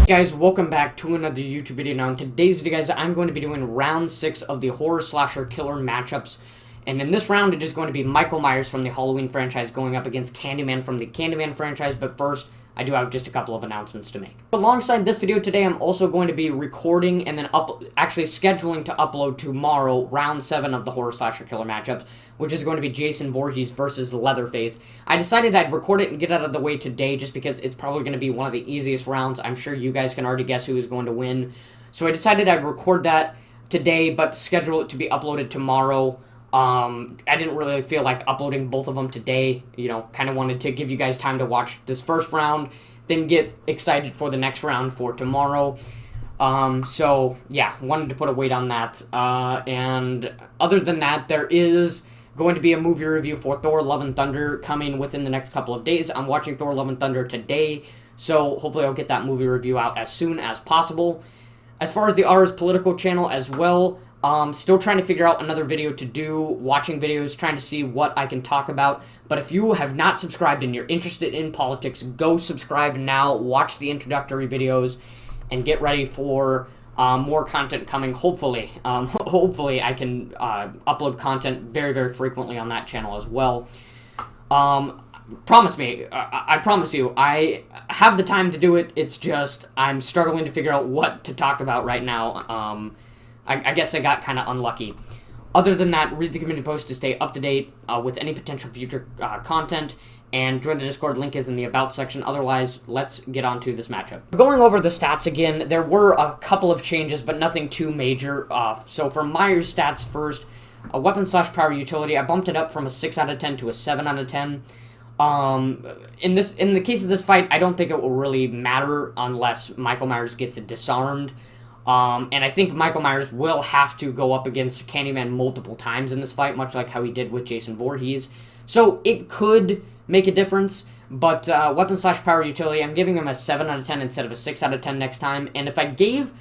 Guys, welcome back to another YouTube video. Now in today's video, guys, I'm going to be doing round 6 of the horror slasher killer matchups. And in this round, it is going to be Michael Myers from the Halloween franchise going up against Candyman from the Candyman franchise. But first, I do have just a couple of announcements to make. Alongside this video today, I'm also going to be recording and then actually scheduling to upload tomorrow round 7 of the horror slasher killer matchups, which is going to be Jason Voorhees versus Leatherface. I decided I'd record it and get out of the way today just because it's probably going to be one of the easiest rounds. I'm sure you guys can already guess who is going to win. So I decided I'd record that today, but schedule it to be uploaded tomorrow. I didn't really feel like uploading both of them today. You know, kind of wanted to give you guys time to watch this first round, then get excited for the next round for tomorrow. So, yeah, wanted to put a weight on that. And other than that, there is going to be a movie review for Thor Love and Thunder coming within the next couple of days. I'm watching Thor Love and Thunder today, so hopefully I'll get that movie review out as soon as possible. As far as the R's Political channel as well, still trying to figure out another video to do, watching videos, trying to see what I can talk about. But if you have not subscribed and you're interested in politics, go subscribe now, watch the introductory videos, and get ready for more content coming, hopefully. Hopefully I can upload content very, very frequently on that channel as well. Promise me, I promise you, I have the time to do it. It's just I'm struggling to figure out what to talk about right now. I guess I got kind of unlucky. Other than that, read the community post to stay up to date with any potential future content, and join the Discord. Link is in the About section. Otherwise, let's get on to this matchup. Going over the stats again, there were a couple of changes, but nothing too major. So for Myers' stats first, a weapon/power utility, I bumped it up from a 6 out of 10 to a 7 out of 10. In the case of this fight, I don't think it will really matter unless Michael Myers gets it disarmed. And I think Michael Myers will have to go up against Candyman multiple times in this fight, much like how he did with Jason Voorhees. So it could make a difference, but weapon/power utility, I'm giving him a 7 out of 10 instead of a 6 out of 10 next time. And if I gave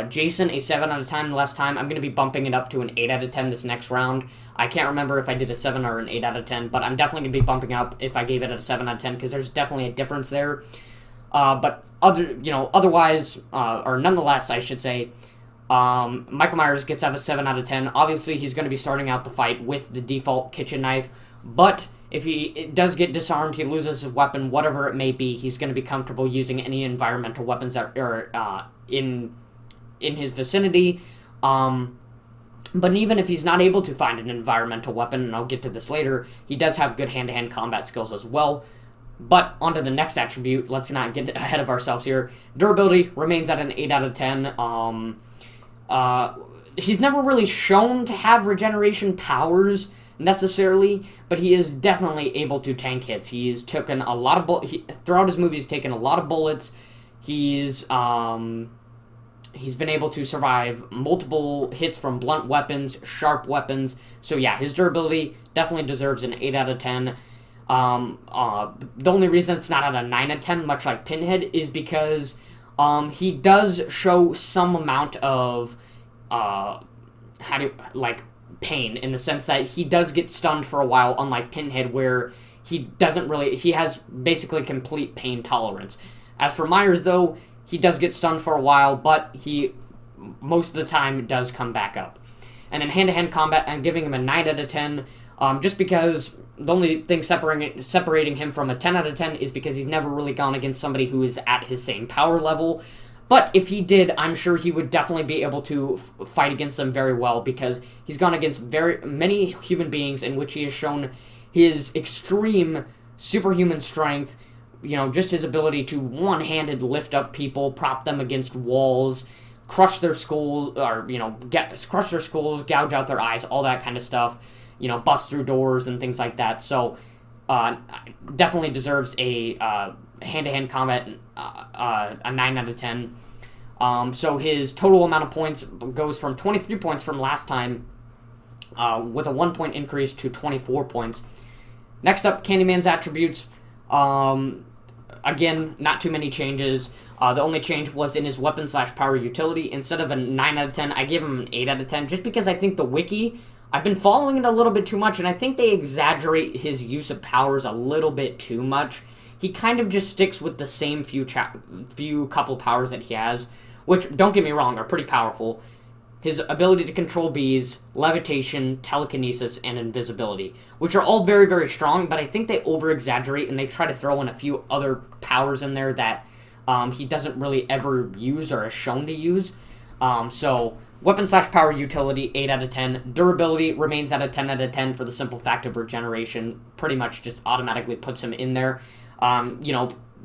Jason a 7 out of 10 last time, I'm going to be bumping it up to an 8 out of 10 this next round. I can't remember if I did a 7 or an 8 out of 10, but I'm definitely going to be bumping up if I gave it a 7 out of 10, because there's definitely a difference there. But otherwise, or nonetheless, I should say, Michael Myers gets out a 7 out of 10. Obviously, he's going to be starting out the fight with the default kitchen knife, but if he does get disarmed, he loses his weapon, whatever it may be, he's going to be comfortable using any environmental weapons that are in his vicinity. But even if he's not able to find an environmental weapon, and I'll get to this later, he does have good hand-to-hand combat skills as well. But onto the next attribute, let's not get ahead of ourselves here. Durability remains at an 8 out of 10. He's never really shown to have regeneration powers necessarily, but he is definitely able to tank hits. He's taken a lot of throughout his movie. He's taken a lot of bullets. He's been able to survive multiple hits from blunt weapons, sharp weapons. So yeah, his durability definitely deserves an 8 out of 10. The only reason it's not at a 9 out of 10, much like Pinhead, is because he does show some amount of pain, in the sense that he does get stunned for a while, unlike Pinhead, where he has basically complete pain tolerance. As for Myers, though, he does get stunned for a while, but he most of the time does come back up. And then hand-to-hand combat, I'm giving him a 9 out of 10, just because the only thing separating him from a 10 out of 10 is because he's never really gone against somebody who is at his same power level. But if he did, I'm sure he would definitely be able to fight against them very well, because he's gone against very many human beings in which he has shown his extreme superhuman strength, just his ability to one-handed lift up people, prop them against walls, crush their skulls, or, crush their skulls, gouge out their eyes, all that kind of stuff. Bust through doors and things like that. So, definitely deserves a hand-to-hand combat, a 9 out of 10. So his total amount of points goes from 23 points from last time, with a 1 point increase, to 24 points. Next up, Candyman's attributes. Again, not too many changes. The only change was in his weapon/power utility. Instead of a 9 out of 10, I gave him an 8 out of 10, just because I think the wiki, I've been following it a little bit too much, and I think they exaggerate his use of powers a little bit too much. he kind of just sticks with the same few couple powers that he has, which, don't get me wrong, are pretty powerful. His ability to control bees, levitation, telekinesis, and invisibility, which are all very, very strong, but I think they over-exaggerate and they try to throw in a few other powers in there that he doesn't really ever use or is shown to use. So, weapon/power utility, 8 out of 10. Durability remains at a 10 out of 10 for the simple fact of regeneration. Pretty much just automatically puts him in there.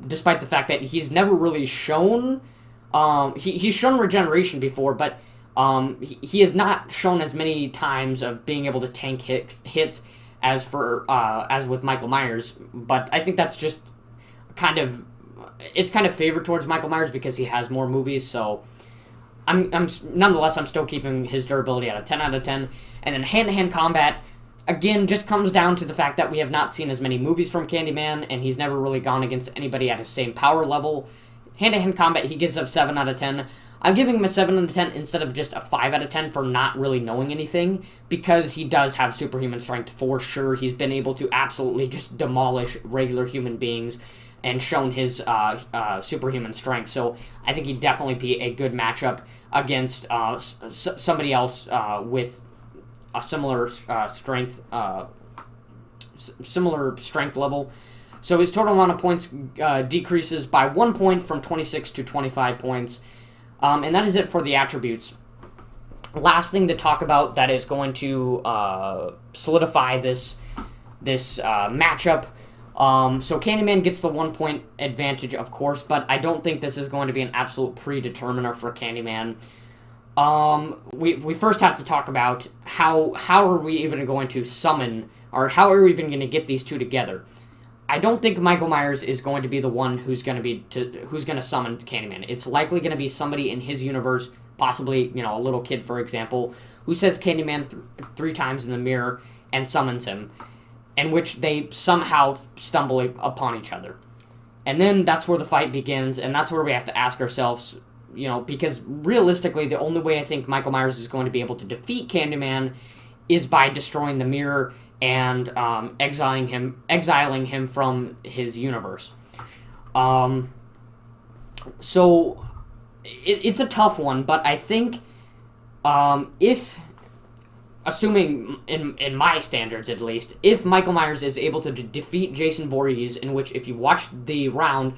Despite the fact that he's never really shown... he's shown regeneration before, but... he has not shown as many times of being able to tank hits as with Michael Myers, but I think that's just it's kind of favored towards Michael Myers because he has more movies. So nonetheless, I'm still keeping his durability at a 10 out of 10. And then hand-to-hand combat, again, just comes down to the fact that we have not seen as many movies from Candyman, and he's never really gone against anybody at his same power level. Hand-to-hand combat, he gives up 7 out of 10. I'm giving him a 7 out of 10 instead of just a 5 out of 10 for not really knowing anything, because he does have superhuman strength for sure. He's been able to absolutely just demolish regular human beings and shown his superhuman strength. So I think he'd definitely be a good matchup against somebody else with a similar strength level. So his total amount of points decreases by 1 point from 26 to 25 points. And that is it for the attributes. Last thing to talk about that is going to solidify this matchup. So Candyman gets the 1 point advantage, of course, but I don't think this is going to be an absolute predeterminer for Candyman. We first have to talk about how are we even going to summon, or how are we even going to get these two together. I don't think Michael Myers is going to be the one who's going to summon Candyman. It's likely going to be somebody in his universe, possibly, a little kid, for example, who says Candyman 3 times in the mirror and summons him, in which they somehow stumble upon each other. And then that's where the fight begins, and that's where we have to ask ourselves, because realistically, the only way I think Michael Myers is going to be able to defeat Candyman is by destroying the mirror and exiling him from his universe. So it's a tough one, but I think if, assuming in my standards at least, if Michael Myers is able to defeat Jason Voorhees, in which, if you watched the round,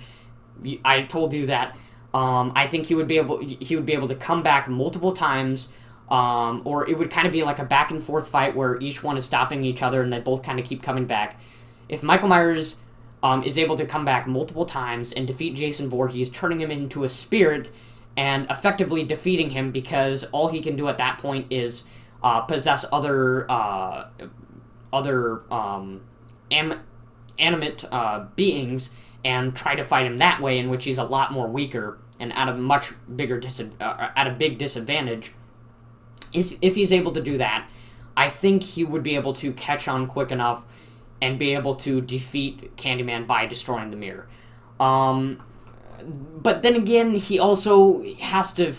I told you that I think he would be able to come back multiple times. Or it would kind of be like a back and forth fight where each one is stopping each other and they both kind of keep coming back. If Michael Myers is able to come back multiple times and defeat Jason Voorhees, turning him into a spirit and effectively defeating him, because all he can do at that point is possess other animate beings and try to fight him that way, in which he's a lot more weaker and at a much bigger big disadvantage. If he's able to do that, I think he would be able to catch on quick enough and be able to defeat Candyman by destroying the mirror. But then again, he also has to,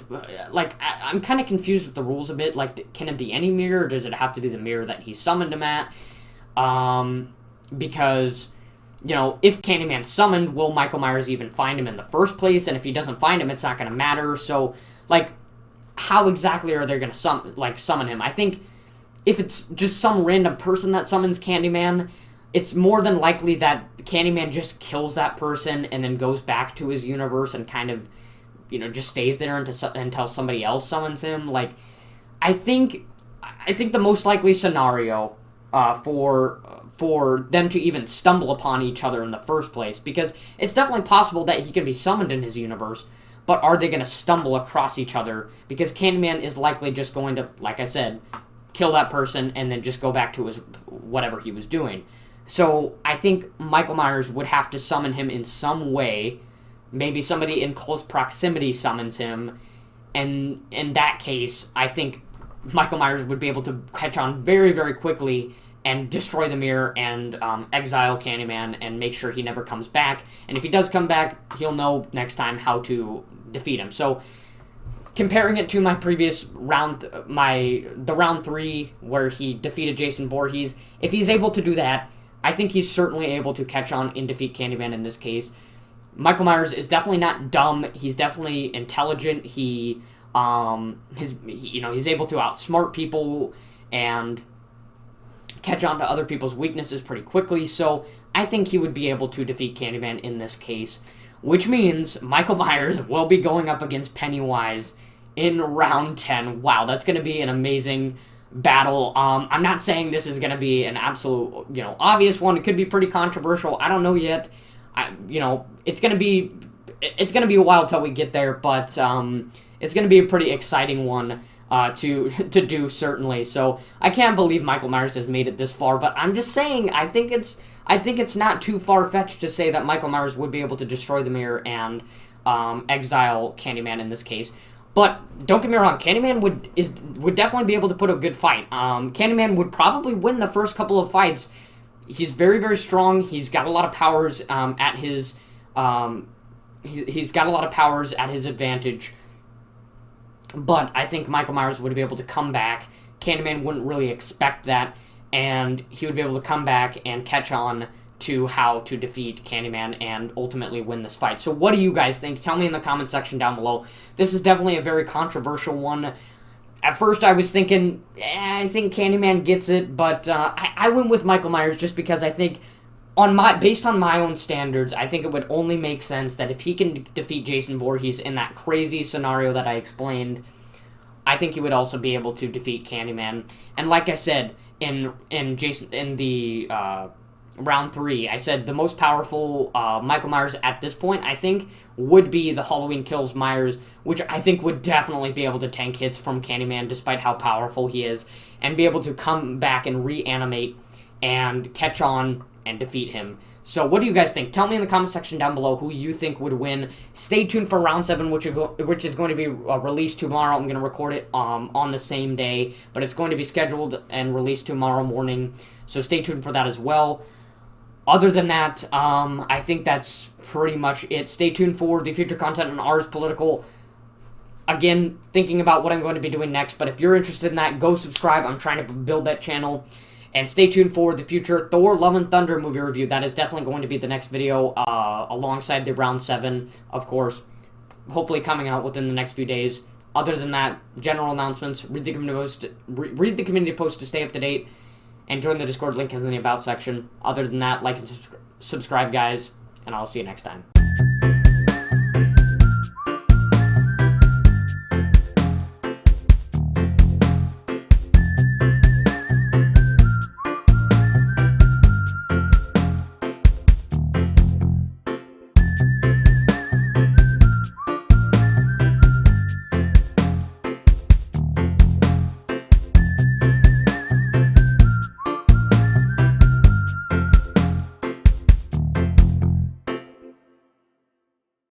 I'm kind of confused with the rules a bit. Like, can it be any mirror, or does it have to be the mirror that he summoned him at? Because, if Candyman's summoned, will Michael Myers even find him in the first place? And if he doesn't find him, it's not going to matter. So, how exactly are they going to summon him? I think if it's just some random person that summons Candyman, it's more than likely that Candyman just kills that person and then goes back to his universe and kind of, just stays there until somebody else summons him. I think the most likely scenario for them to even stumble upon each other in the first place, because it's definitely possible that he can be summoned in his universe, but are they going to stumble across each other? Because Candyman is likely just going to, like I said, kill that person and then just go back to his whatever he was doing. So I think Michael Myers would have to summon him in some way. Maybe somebody in close proximity summons him. And in that case, I think Michael Myers would be able to catch on very, very quickly and destroy the mirror and exile Candyman and make sure he never comes back. And if he does come back, he'll know next time how to defeat him. So comparing it to my previous round, the round 3 where he defeated Jason Voorhees, if he's able to do that, I think he's certainly able to catch on and defeat Candyman in this case. Michael Myers is definitely not dumb. He's definitely intelligent. He's able to outsmart people and catch on to other people's weaknesses pretty quickly. So I think he would be able to defeat Candyman in this case, which means Michael Myers will be going up against Pennywise in round 10. Wow, that's going to be an amazing battle. I'm not saying this is going to be an absolute, obvious one. It could be pretty controversial. I don't know yet. It's going to be a while till we get there, but it's going to be a pretty exciting one to do, certainly. So I can't believe Michael Myers has made it this far, but I'm just saying I think it's not too far-fetched to say that Michael Myers would be able to destroy the mirror and exile Candyman in this case. But don't get me wrong, Candyman would definitely be able to put a good fight. Candyman would probably win the first couple of fights. He's very, very strong. He's got a lot of powers at his he's got a lot of powers at his advantage. But I think Michael Myers would be able to come back. Candyman wouldn't really expect that, and he would be able to come back and catch on to how to defeat Candyman and ultimately win this fight. So what do you guys think? Tell me in the comment section down below. This is definitely a very controversial one. At first I was thinking, I think Candyman gets it, but I went with Michael Myers just because I think, based on my own standards, I think it would only make sense that if he can defeat Jason Voorhees in that crazy scenario that I explained, I think he would also be able to defeat Candyman. And like I said, in the round 3, I said the most powerful Michael Myers at this point, I think, would be the Halloween Kills Myers, which I think would definitely be able to tank hits from Candyman despite how powerful he is, and be able to come back and reanimate and catch on and defeat him. So what do you guys think? Tell me in the comment section down below who you think would win. Stay tuned for round 7, which is going to be released tomorrow. I'm going to record it on the same day, but it's going to be scheduled and released tomorrow morning. So stay tuned for that as well. Other than that, I think that's pretty much it. Stay tuned for the future content on Ars Political. Again, thinking about what I'm going to be doing next, but if you're interested in that, go subscribe. I'm trying to build that channel. And stay tuned for the future Thor Love and Thunder movie review. That is definitely going to be the next video alongside the round 7, of course. Hopefully coming out within the next few days. Other than that, general announcements. Read the community post to stay up to date. And join the Discord, link is in the About section. Other than that, like and subscribe, guys. And I'll see you next time.